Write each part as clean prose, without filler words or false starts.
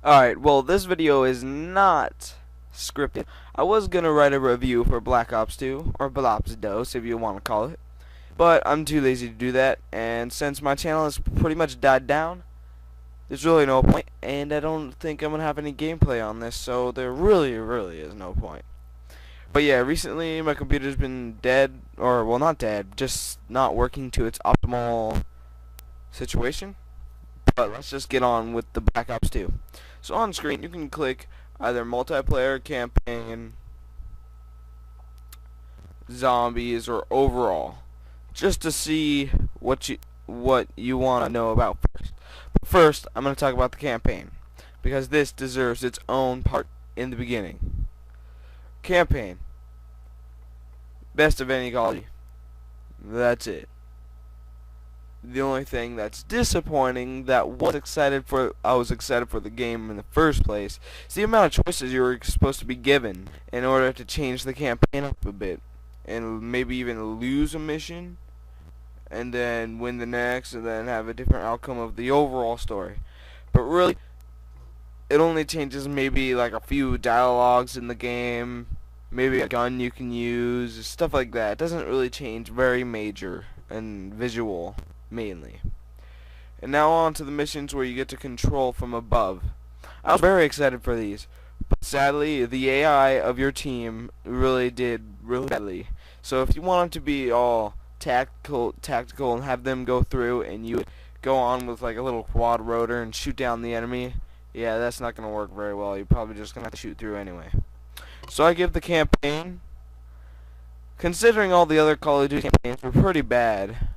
Alright, well, this video is not scripted. I was gonna write a review for Black Ops 2, or Black Ops Dos, if you want to call it, but I'm too lazy to do that, and since my channel has pretty much died down, there's really no point, and I don't think I'm gonna have any gameplay on this, so there really is no point. But yeah, recently my computer's been dead, or, well, not dead, just not working to its optimal situation. But let's just get on with the Black Ops 2. So on screen you can click either multiplayer, campaign, zombies, or overall, just to see what you want to know about first. But first, I'm going to talk about the campaign, because this deserves its own part in the beginning. Campaign, best of any Call of Duty. That's it. The only thing that's disappointing that I was excited for the game in the first place is the amount of choices you were supposed to be given in order to change the campaign up a bit and maybe even lose a mission and then win the next and then have a different outcome of the overall story. But really, it only changes maybe like a few dialogues in the game, maybe a gun you can use, stuff like that. It doesn't really change very major and visual mainly. And now on to the missions where you get to control from above. I was very excited for these, but sadly the AI of your team did really badly. So if you want it to be all tactical and have them go through and you go on with like a little quad rotor and shoot down the enemy, yeah, that's not going to work very well. You're probably just going to have to shoot through anyway. So I give the campaign, considering all the other Call of Duty campaigns were pretty bad,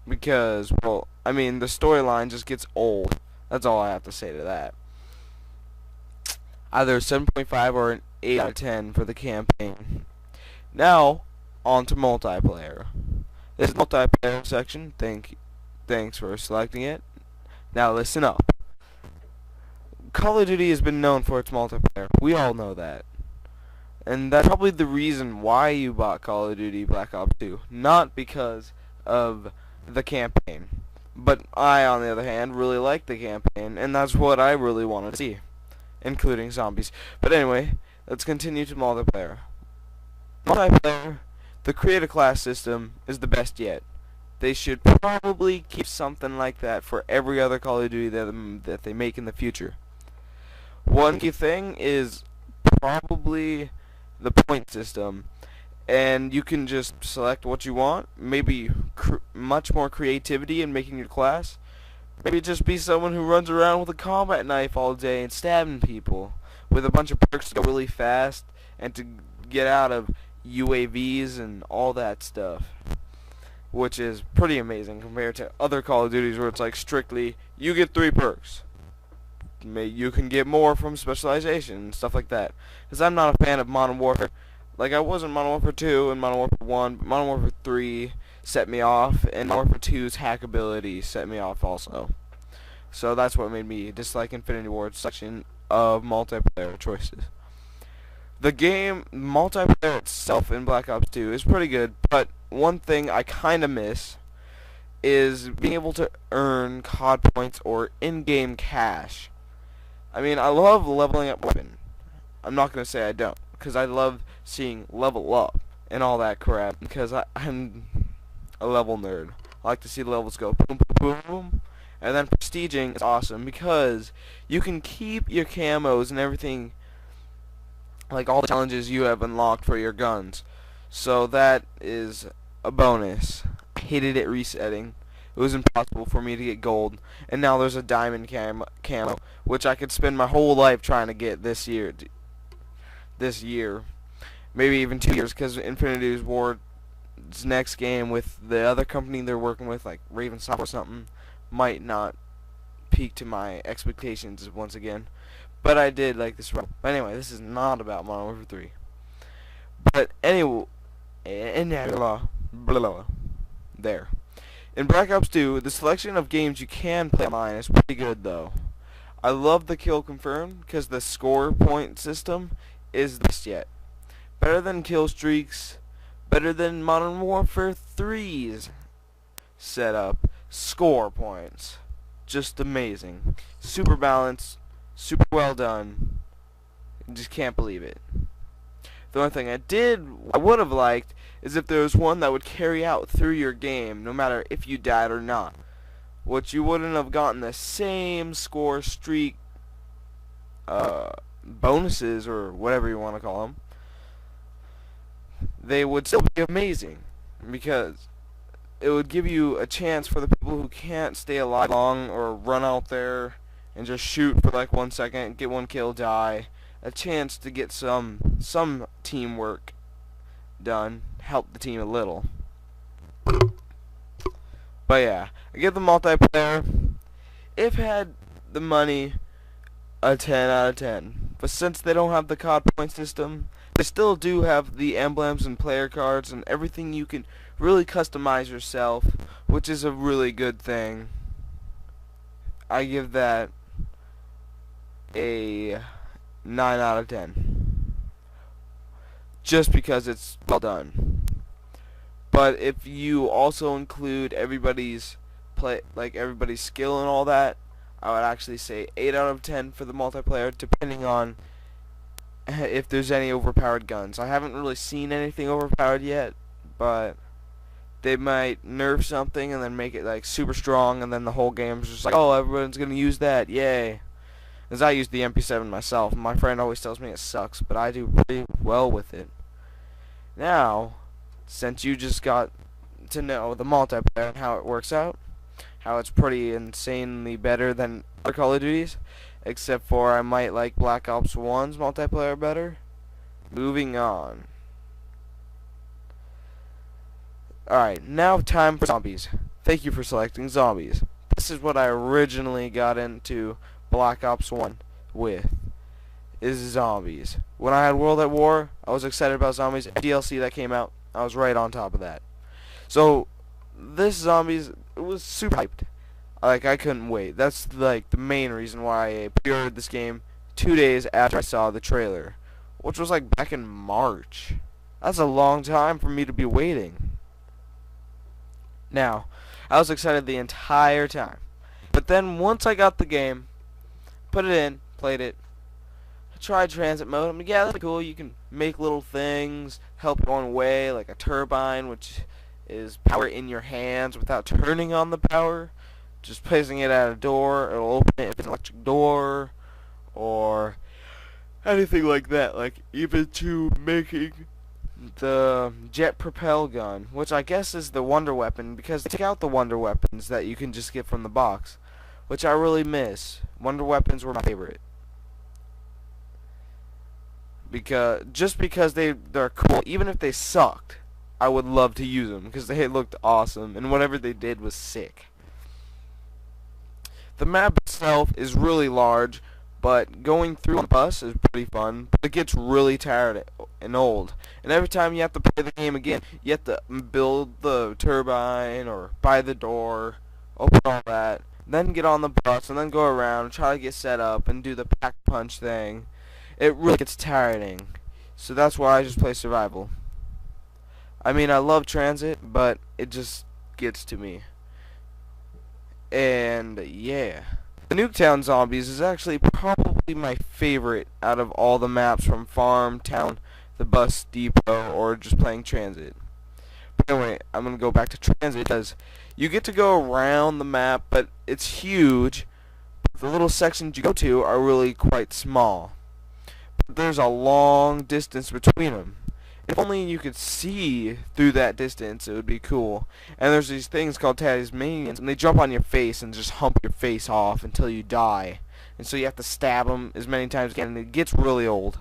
because, well, I mean, the storyline just gets old. That's all I have to say to that. Either a 7.5 or an 8 out of 10 for the campaign. Now, on to multiplayer. This is the multiplayer section. Thanks for selecting it. Now listen up. Call of Duty has been known for its multiplayer. We all know that. And that's probably the reason why you bought Call of Duty Black Ops 2. Not because of the campaign. But I, on the other hand, really like the campaign, and that's what I really wanted to see, including zombies. But anyway, let's continue to multiplayer. Multiplayer, the create a class system is the best yet. They should probably keep something like that for every other Call of Duty that they make in the future. One key thing is probably the point system, and you can just select what you want. Maybe much more creativity in making your class. Maybe just be someone who runs around with a combat knife all day and stabbing people, with a bunch of perks to go really fast and to get out of UAVs and all that stuff, which is pretty amazing compared to other Call of Duties where it's like strictly you get 3 perks. You can get more from specialization and stuff like that. Because I'm not a fan of Modern Warfare. Like, I was in Modern Warfare 2 and Modern Warfare 1, but Modern Warfare 3 set me off, and Modern Warfare 2's hackability set me off also. So that's what made me dislike Infinity Ward's section of multiplayer choices. The game, multiplayer itself in Black Ops 2 is pretty good, but one thing I kinda miss is being able to earn COD points or in-game cash. I mean, I love leveling up weapon. I'm not going to say I don't, because I love seeing level up and all that crap, because I'm a level nerd. I like to see the levels go boom, boom, boom, and then prestiging is awesome, because you can keep your camos and everything, like all the challenges you have unlocked for your guns. So that is a bonus. I hated it resetting. It was impossible for me to get gold, and now there's a diamond camo, which I could spend my whole life trying to get this year, maybe even 2 years, because Infinity Ward's next game with the other company they're working with, like Raven Software or something, might not peak to my expectations once again. But I did like this run. But anyway, this is not about Modern Warfare 3. But anyway, there. In Black Ops 2, the selection of games you can play online is pretty good, though. I love the kill confirm, because the score point system is the best yet. Better than kill streaks, better than Modern Warfare 3's setup, score points. Just amazing. Super balanced, Super well done. I just can't believe it. The only thing I would have liked, is if there was one that would carry out through your game, no matter if you died or not. Which you wouldn't have gotten the same score streak bonuses, or whatever you want to call them. They would still be amazing, because it would give you a chance for the people who can't stay alive long, or run out there and just shoot for like 1 second, get one kill, die, a chance to get some teamwork done, help the team a little. But yeah, I give the multiplayer, if had the money, a 10 out of 10. But since they don't have the COD point system, they still do have the emblems and player cards and everything you can really customize yourself, which is a really good thing. I give that a 9 out of 10. Just because it's well done. But if you also include everybody's everybody's skill and all that, I would actually say 8 out of 10 for the multiplayer, depending on if there's any overpowered guns. I haven't really seen anything overpowered yet, but they might nerf something and then make it like super strong, and then the whole game's just like, oh, everyone's gonna use that, yay. As I use the MP7 myself, my friend always tells me it sucks, but I do pretty well with it. Now, since you just got to know the multiplayer and how it works out, how it's pretty insanely better than other Call of Duties, except for I might like Black Ops 1's multiplayer better. Moving on. Alright, now time for zombies. Thank you for selecting zombies. This is what I originally got into Black Ops 1 with, is zombies. When I had World at War, I was excited about zombies. DLC that came out, I was right on top of that. So, this zombies, it was super hyped. Like, I couldn't wait. That's like the main reason why I pre-ordered this game 2 days after I saw the trailer, which was like back in March. That's a long time for me to be waiting. Now, I was excited the entire time. But then once I got the game, put it in, played it, I tried transit mode. I mean, yeah, that's cool. You can make little things, help you on way, like a turbine, which is power in your hands without turning on the power. Just placing it at a door, it'll open it if it's an electric door, or anything like that. Like, even to making the jet propel gun, which I guess is the wonder weapon, because they take out the wonder weapons that you can just get from the box, which I really miss. Wonder weapons were my favorite. Just because they're cool, even if they sucked, I would love to use them, because they looked awesome, and whatever they did was sick. The map itself is really large, but going through on the bus is pretty fun, but it gets really tired and old. And every time you have to play the game again, you have to build the turbine, or buy the door, open all that, then get on the bus, and then go around, try to get set up, and do the pack punch thing. It really gets tiring. So that's why I just play survival. I mean, I love transit, but it just gets to me. And yeah, the Nuketown Zombies is actually probably my favorite out of all the maps, from Farm, Town, the bus depot, or just playing transit. But anyway, I'm going to go back to transit, because you get to go around the map, but it's huge. But the little sections you go to are really quite small. But there's a long distance between them. If only you could see through that distance, it would be cool. And there's these things called Tasmanians, and they jump on your face and just hump your face off until you die. And so you have to stab them as many times as you can, and it gets really old.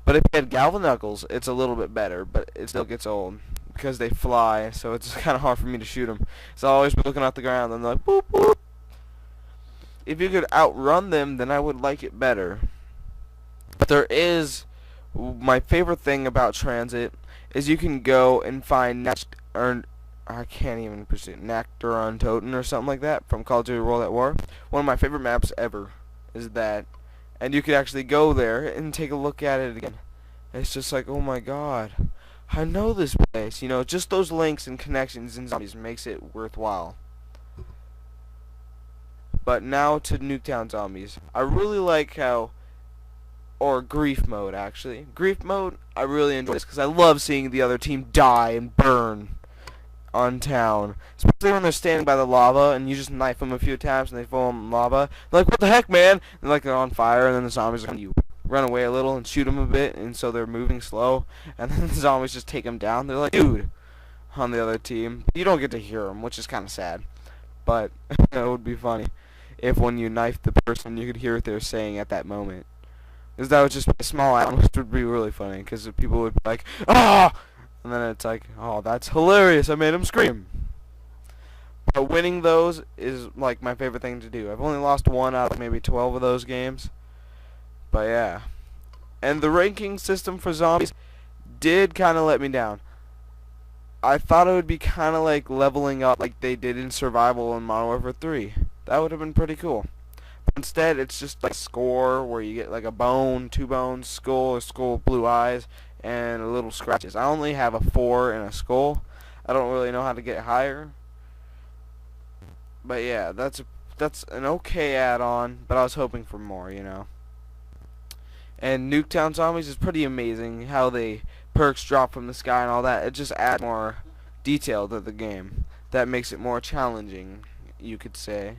But if you had Galvan Knuckles, it's a little bit better, but it still gets old, because they fly, so it's kind of hard for me to shoot them. So I'll always be looking at the ground, and they're like, boop, boop. If you could outrun them, then I would like it better. But there is... my favorite thing about transit is you can go and find I can't even proceed Nectaron Toten or something like that from Call of Duty World at War. One of my favorite maps ever is that, and you could actually go there and take a look at it again. It's just like, oh my god, I know this place. You know, just those links and connections in zombies makes it worthwhile. But now to Nuketown Zombies. I really like how, or Grief Mode actually. Grief Mode, I really enjoy this because I love seeing the other team die and burn on town. Especially when they're standing by the lava and you just knife them a few times and they fall in lava. They're like, what the heck, man? And like they're on fire, and then the zombies are going to run away a little and shoot them a bit, and so they're moving slow. And then the zombies just take them down. They're like, dude, on the other team. You don't get to hear them, which is kind of sad. But it would be funny if when you knifed the person, you could hear what they're saying at that moment. Because that would just be a small add, which would be really funny, because people would be like, ah! And then it's like, oh, that's hilarious, I made him scream. But winning those is, like, my favorite thing to do. I've only lost one out of maybe 12 of those games. But yeah. And the ranking system for zombies did kind of let me down. I thought it would be kind of like leveling up like they did in Survival in Modern Warfare 3. That would have been pretty cool. But instead, it's just like score where you get like a bone, 2 bones, skull, a skull with blue eyes, and a little scratches. I only have a 4 and a skull. I don't really know how to get higher. But yeah, that's an okay add-on, but I was hoping for more, you know. And Nuketown Zombies is pretty amazing how they perks drop from the sky and all that. It just adds more detail to the game. That makes it more challenging, you could say.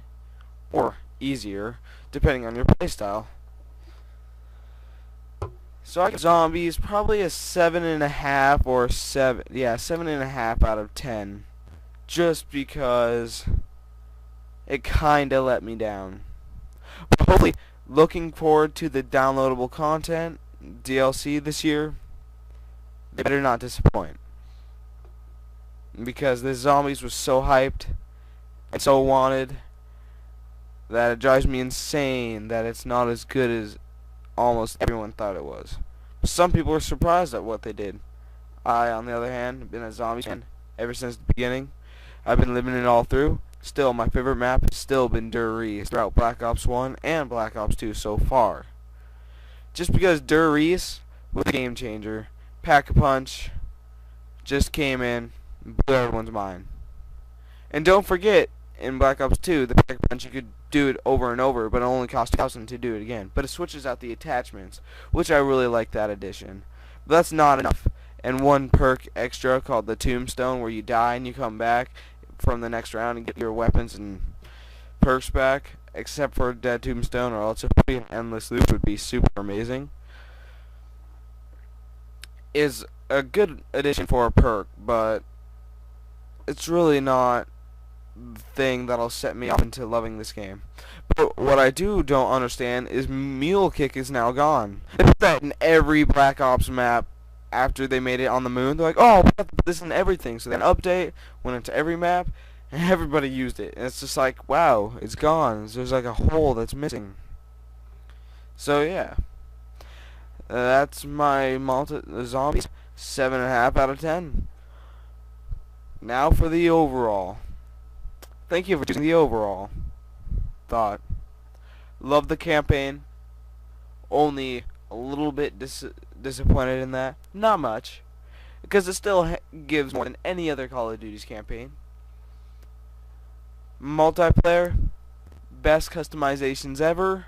Or easier, depending on your playstyle. So I give Zombies probably a 7.5 or 7. Yeah, 7.5 out of 10. Just because it kinda let me down. But hopefully, looking forward to the downloadable content, DLC this year. They better not disappoint. Because this Zombies was so hyped and so wanted that it drives me insane that it's not as good as almost everyone thought it was. But some people were surprised at what they did. I, on the other hand, have been a Zombies fan ever since the beginning. I've been living it all through. Still, my favorite map has still been Der Riese throughout Black Ops 1 and Black Ops 2 so far. Just because Der Riese was a game changer. Pack-a-Punch just came in and blew everyone's mind. And don't forget, in Black Ops 2, the Pack-a-Punch, you could do it over and over, but it only cost 2,000 to do it again. But it switches out the attachments, which I really like that addition. But that's not enough. And one perk extra called the Tombstone, where you die and you come back from the next round and get your weapons and perks back, except for Dead Tombstone, or else it would be an endless loop, would be super amazing. Is a good addition for a perk, but it's really not the thing that'll set me off into loving this game. But what I don't understand is Mule Kick is now gone. They put that in every Black Ops map after they made it on the moon. They're like, oh, we have to put this in everything. So then update, went into every map, and everybody used it. And it's just like, wow, it's gone. There's like a hole that's missing. So yeah. That's my Zombies 7.5 out of 10. Now for the overall. Thank you for choosing the overall thought. Love the campaign. Only a little bit disappointed in that. Not much, because it still gives more than any other Call of Duty's campaign. Multiplayer, best customizations ever.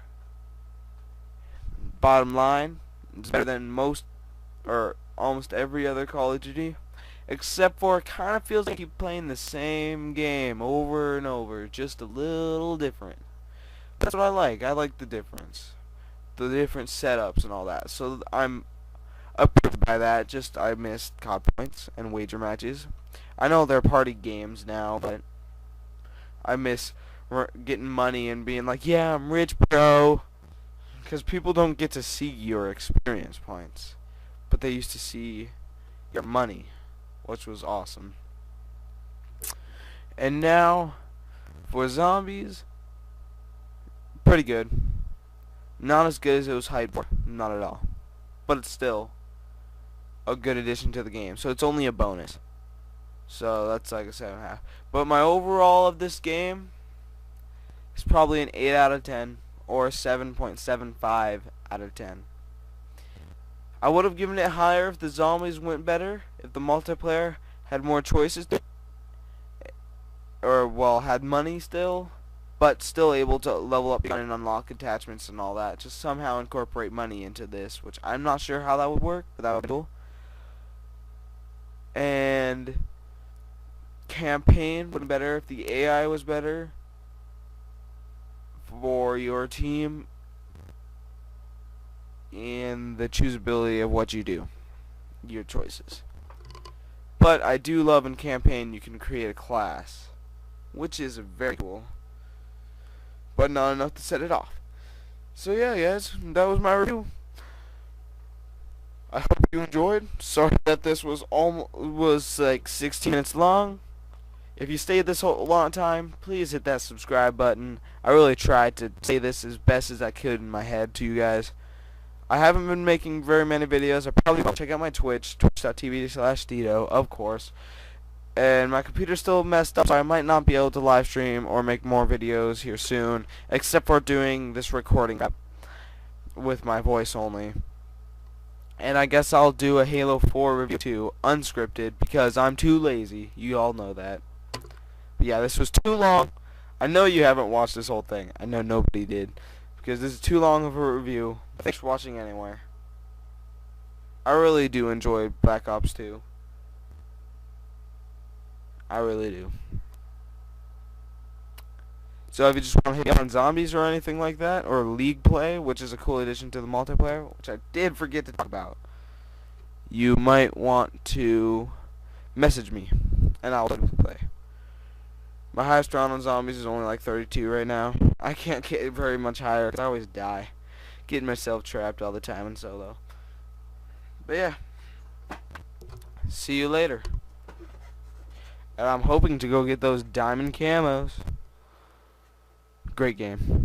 Bottom line, it's better than most or almost every other Call of Duty, except for it kind of feels like you keep playing the same game over and over, just a little different. That's what I like. I like the difference, the different setups and all that. So I'm approved by that. Just I missed COD points and wager matches. I know they're party games now, but I miss getting money and being like, yeah, I'm rich, bro. Because people don't get to see your experience points, but they used to see your money, which was awesome. And now, for Zombies, pretty good. Not as good as it was hyped for, not at all. But it's still a good addition to the game, so it's only a bonus. So that's like a 7.5. But my overall of this game is probably an 8 out of 10. Or 7.75 out of 10. I would have given it higher if the Zombies went better, if the multiplayer had more choices, or well, had money still, but still able to level up and unlock attachments and all that. Just somehow incorporate money into this, which I'm not sure how that would work, but that would be cool. And campaign would be better if the AI was better for your team, and the choosability of what you do, your choices. But I do love in campaign you can create a class, which is very cool, but not enough to set it off. So yeah, guys, that was my review. I hope you enjoyed. Sorry that this was like 16 minutes long. If you stayed this whole long time, please hit that subscribe button. I really tried to say this as best as I could in my head to you guys. I haven't been making very many videos. I probably will check out my Twitch, twitch.tv/Steetoh, of course. And my computer's still messed up, so I might not be able to live stream or make more videos here soon, except for doing this recording with my voice only. And I guess I'll do a Halo 4 review too, unscripted, because I'm too lazy. You all know that. But yeah, this was too long. I know you haven't watched this whole thing. I know nobody did, because this is too long of a review. Thanks for watching anyway. I really do enjoy Black Ops 2. I really do. So if you just want to hit me up on zombies or anything like that, or League Play, which is a cool addition to the multiplayer, which I did forget to talk about, you might want to message me, and I'll play. My highest round on zombies is only like 32 right now. I can't get very much higher because I always die, getting myself trapped all the time in solo. But yeah, see you later. And I'm hoping to go get those diamond camos. Great game.